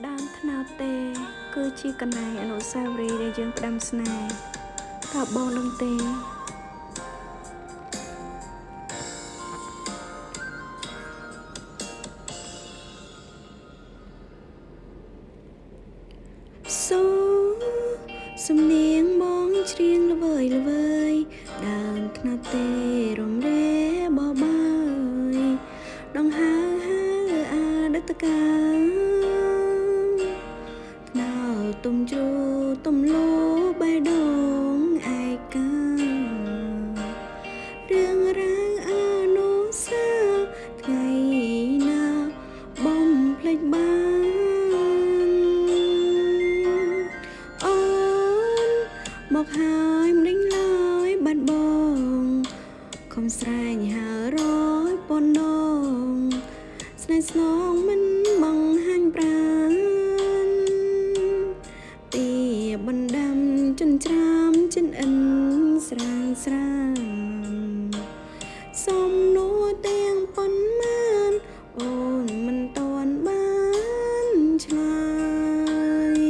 ដើមត្នោតទេគឺជាកន្លែងអនុស្សាវរីយ៍ដែលយើងផ្ដាំស្នេហ៍តើបងដឹងទេសូសំនៀងបងច្រៀងល្វើយល្វើយដើមត្នោតទេរំរែបបាយដងហើអាដឹកតកាថ្នោតទុំជ្រូទុំលោបេះដូងឯការឿងរ៉ាវអនុស្សាវរីយ៍ថ្ងៃណាបំភ្លេចបានអូនមកហើយមិនដេញឡើយបាត់បងខំស្រែងហើរយប៉ុណ្ណងស្នេហ៍ស្នងមិនបង្ហាញប្រាណពីបណ្ដាំចិនច្រាមចិនអិនស្រាងស្រាងសំនួរទាំងប៉ុន្មានអូនមិនតាន់បានឆ្លើយ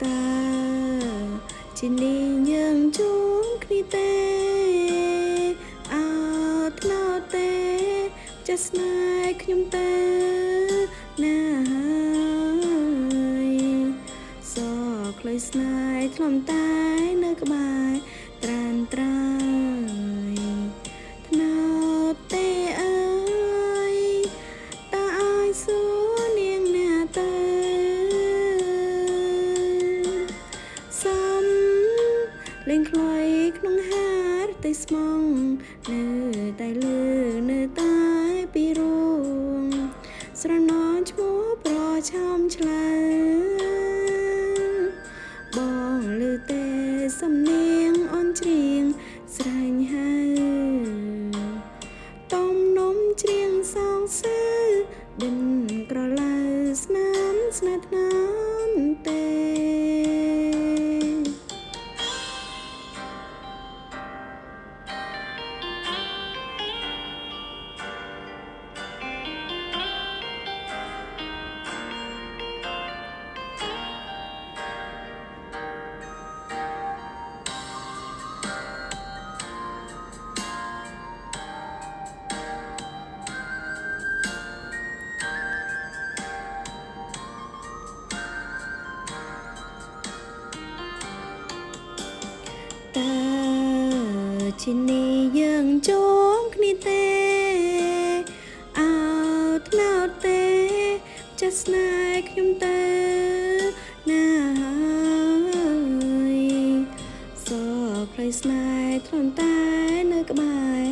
តើជានេះយើងជួបគ្នាទេអើថ្នោតទេចាស់ស្នេហ៍ខ្ញុំទេណាហើយសក្លុយស្នេហ៍ខ្លំតែនៅក្បែរត្រានត្រើយថ្នោតទេអើយតើអាយសួរនាងណាទៅសំលេងខ្លុយក្នុងហារទៅស្មងនៅតែលើនៅតែពីរួងស្រណោឈ្មោះប្រឆោមឆ្លើបងឮទេសំនៀងអូនច្រៀងស្រែងហើតំនំច្រៀងសងសើដិនក្រឡៅស្នាមស្នេហ៍ថ្នោតទេតើជានេះយើងជួបគ្នាទេអើថ្នោតទេចាស់ស្នេហ៍ខ្ញុំទេណាហើយសក្លុយស្នេហ៍ធ្លាន់តែនៅក្បែរ